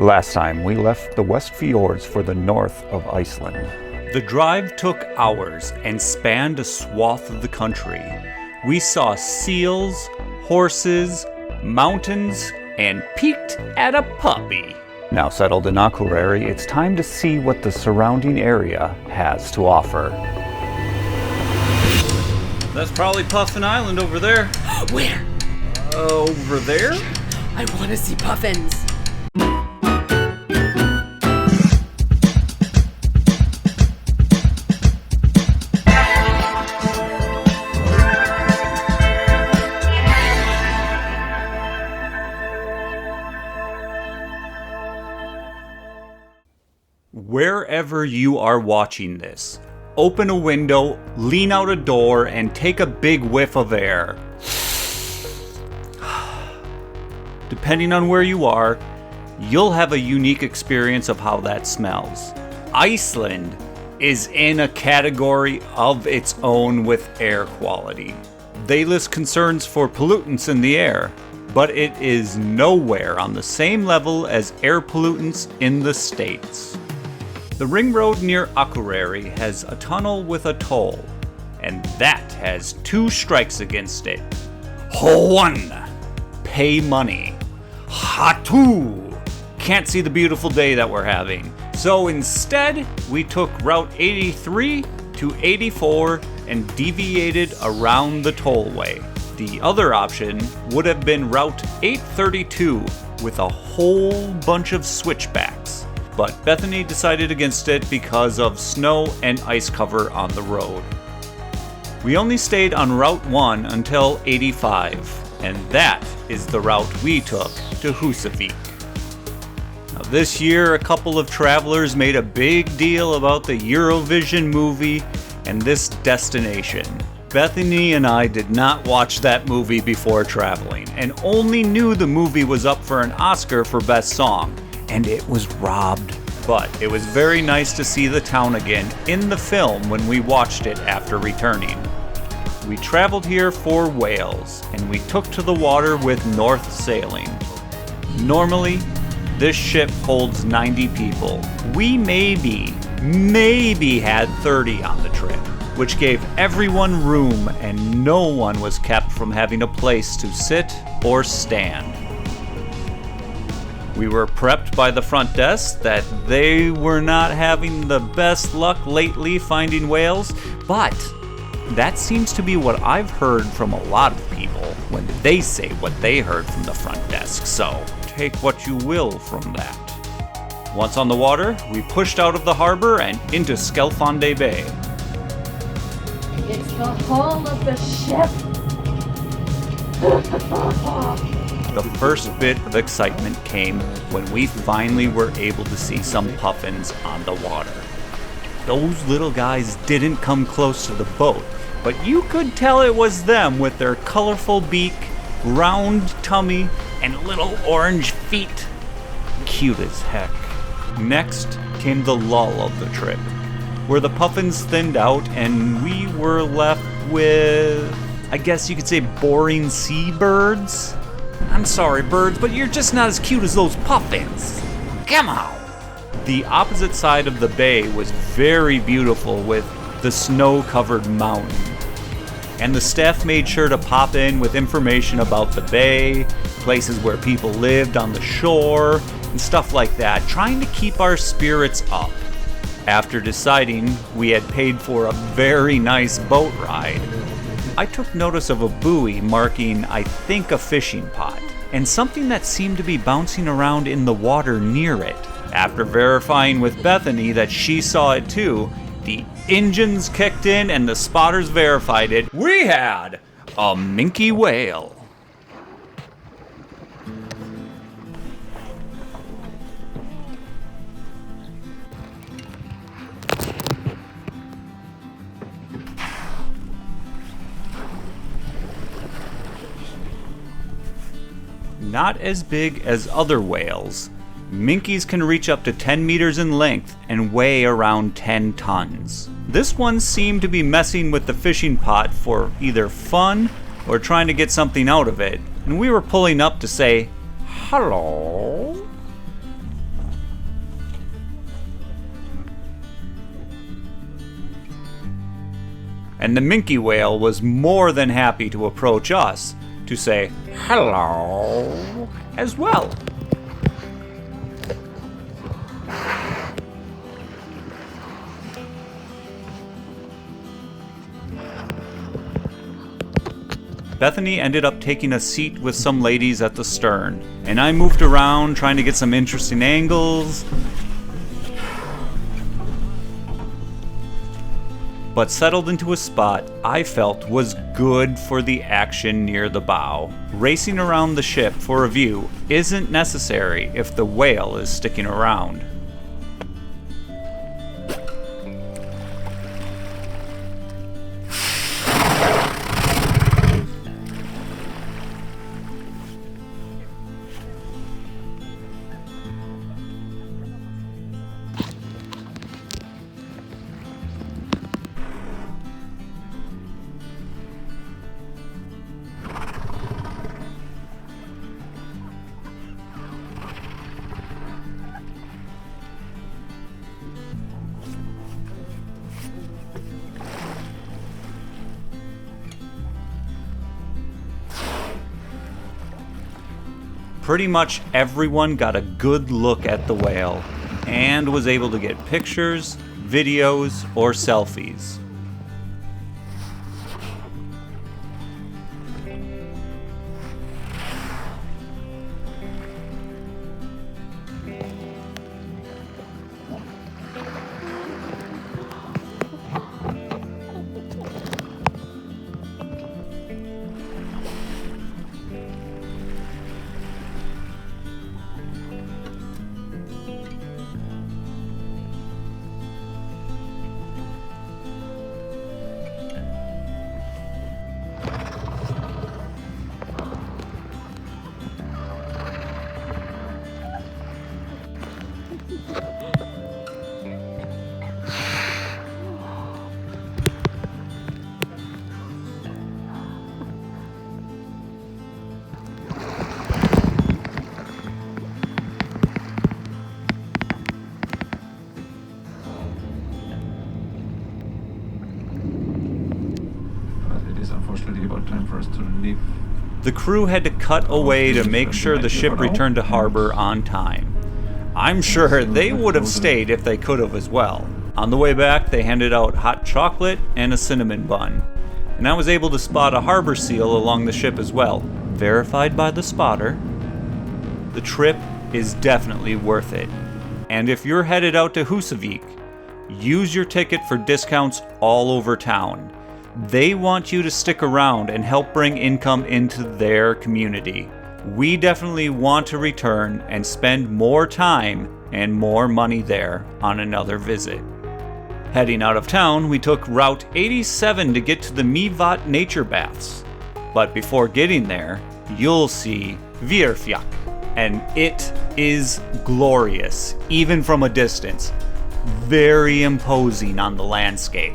Last time, we left the West Fjords for the north of Iceland. The drive took hours and spanned a swath of the country. We saw seals, horses, mountains, and peeked at a puppy. Now settled in Akureyri, it's time to see what the surrounding area has to offer. That's probably Puffin Island over there. Where? Over there? I want to see puffins. Wherever you are watching this, open a window, lean out a door, and take a big whiff of air. Depending on where you are, you'll have a unique experience of how that smells. Iceland is in a category of its own with air quality. They list concerns for pollutants in the air, but it is nowhere on the same level as air pollutants in the States. The ring road near Akureyri has a tunnel with a toll, and that has two strikes against it. One, pay money. Two, can't see the beautiful day that we're having. So instead, we took Route 83 to 84 and deviated around the tollway. The other option would have been Route 832 with a whole bunch of switchbacks. But Bethany decided against it because of snow and ice cover on the road. We only stayed on Route 1 until 85, and that is the route we took to Húsavík. Now, this year, a couple of travelers made a big deal about the Eurovision movie and this destination. Bethany and I did not watch that movie before traveling, and only knew the movie was up for an Oscar for Best Song. And it was robbed. But it was very nice to see the town again in the film when we watched it after returning. We traveled here for whales, and we took to the water with North Sailing. Normally, this ship holds 90 people. We maybe had 30 on the trip, which gave everyone room and no one was kept from having a place to sit or stand. We were prepped by the front desk that they were not having the best luck lately finding whales, but that seems to be what I've heard from a lot of people when they say what they heard from the front desk, so take what you will from that. Once on the water, we pushed out of the harbor and into Skelfonde Bay. It's the hull of the ship. The first bit of excitement came when we finally were able to see some puffins on the water. Those little guys didn't come close to the boat, but you could tell it was them with their colorful beak, round tummy, and little orange feet. Cute as heck. Next came the lull of the trip, where the puffins thinned out and we were left with, I guess you could say, boring seabirds. I'm sorry, birds, but you're just not as cute as those puffins. Come on! The opposite side of the bay was very beautiful with the snow-covered mountain. And the staff made sure to pop in with information about the bay, places where people lived on the shore, and stuff like that, trying to keep our spirits up. After deciding we had paid for a very nice boat ride, I took notice of a buoy marking, I think, a fishing pot, and something that seemed to be bouncing around in the water near it. After verifying with Bethany that she saw it too, the engines kicked in and the spotters verified it. We had a minke whale. Not as big as other whales, minkies can reach up to 10 meters in length and weigh around 10 tons. This one seemed to be messing with the fishing pot for either fun or trying to get something out of it, and we were pulling up to say, "Hello." And the Minke Whale was more than happy to approach us to say hello as well. Bethany ended up taking a seat with some ladies at the stern, and I moved around trying to get some interesting angles, but settled into a spot I felt was good for the action near the bow. Racing around the ship for a view isn't necessary if the whale is sticking around. Pretty much everyone got a good look at the whale and was able to get pictures, videos, or selfies. The crew had to cut away to make sure the ship returned to harbor on time. I'm sure they would have stayed if they could have as well. On the way back, they handed out hot chocolate and a cinnamon bun. And I was able to spot a harbor seal along the ship as well, verified by the spotter. The trip is definitely worth it. And if you're headed out to Húsavík, use your ticket for discounts all over town. They want you to stick around and help bring income into their community. We definitely want to return and spend more time and more money there on another visit. Heading out of town, we took Route 87 to get to the Mývatn Nature Baths. But before getting there, you'll see Hverfjall, and it is glorious, even from a distance. Very imposing on the landscape.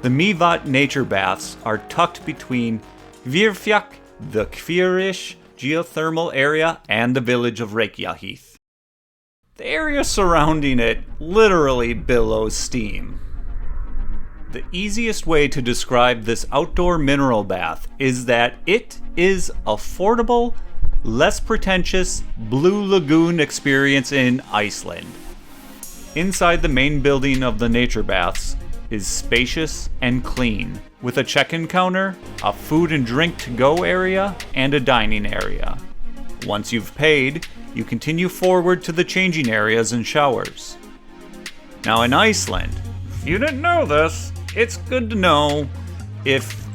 The Mývatn Nature Baths are tucked between Hverfjall, the Kvirish geothermal area, and the village of Reykjavík. The area surrounding it literally billows steam. The easiest way to describe this outdoor mineral bath is that it is affordable, less pretentious Blue Lagoon experience in Iceland. Inside the main building of the nature baths is spacious and clean, with a check-in counter, a food and drink to-go area, and a dining area. Once you've paid, you continue forward to the changing areas and showers. Now in Iceland, if you didn't know this, it's good to know if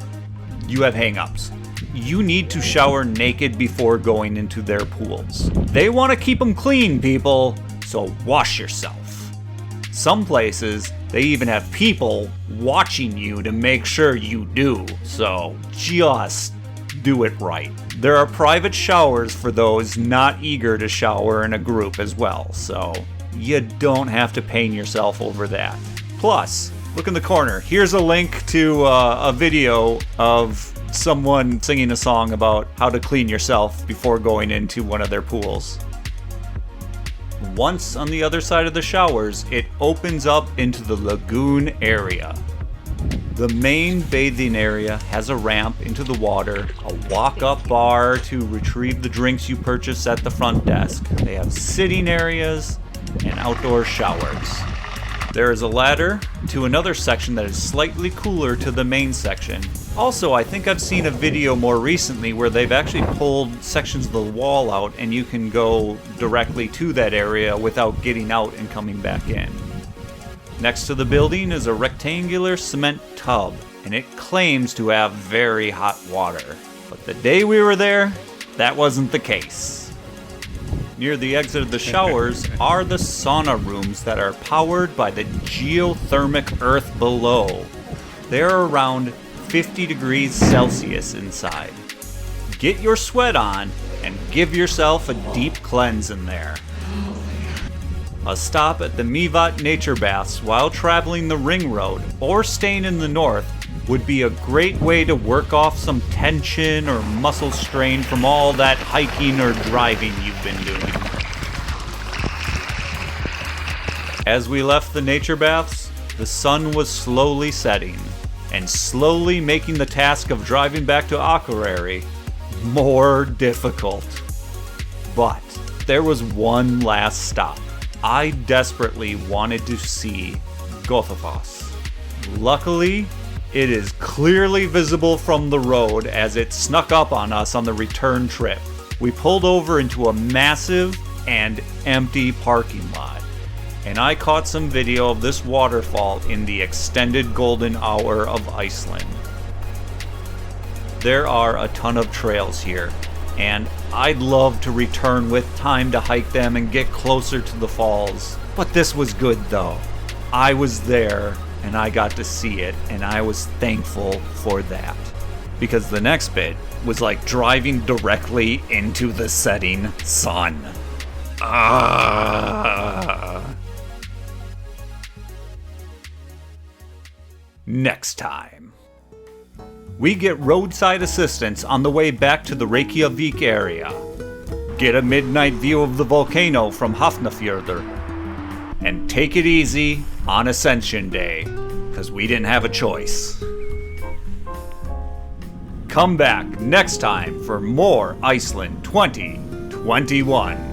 you have hang-ups. You need to shower naked before going into their pools. They want to keep them clean, people, so wash yourself. Some places, they even have people watching you to make sure you do, so just do it right. There are private showers for those not eager to shower in a group as well, so you don't have to pain yourself over that. Plus, look in the corner, here's a link to a video of someone singing a song about how to clean yourself before going into one of their pools. Once on the other side of the showers, it opens up into the lagoon area. The The main bathing area has a ramp into the water, a walk-up bar to retrieve the drinks you purchase at the front desk. They have sitting areas and outdoor showers. There is a ladder to another section that is slightly cooler to the main section. Also, I think I've seen a video more recently where they've actually pulled sections of the wall out and you can go directly to that area without getting out and coming back in. Next to the building is a rectangular cement tub, and it claims to have very hot water. But the day we were there, that wasn't the case. Near the exit of the showers are the sauna rooms that are powered by the geothermic earth below. They're around 50 degrees Celsius inside. Get your sweat on and give yourself a deep cleanse in there. A stop at the Mývatn Nature Baths while traveling the ring road or staying in the north would be a great way to work off some tension or muscle strain from all that hiking or driving you've been doing. As we left the nature baths, the sun was slowly setting and slowly making the task of driving back to Akureyri more difficult. But there was one last stop. I desperately wanted to see Goðafoss. Luckily, it is clearly visible from the road as it snuck up on us on the return trip. We pulled over into a massive and empty parking lot, and I caught some video of this waterfall in the extended golden hour of Iceland. There are a ton of trails here, and I'd love to return with time to hike them and get closer to the falls. But this was good though. I was there and I got to see it, and I was thankful for that. Because the next bit was like driving directly into the setting sun. Next time. We get roadside assistance on the way back to the Reykjavik area. Get a midnight view of the volcano from Hafnarfjörður. And take it easy on Ascension Day, because we didn't have a choice. Come back next time for more Iceland 2021.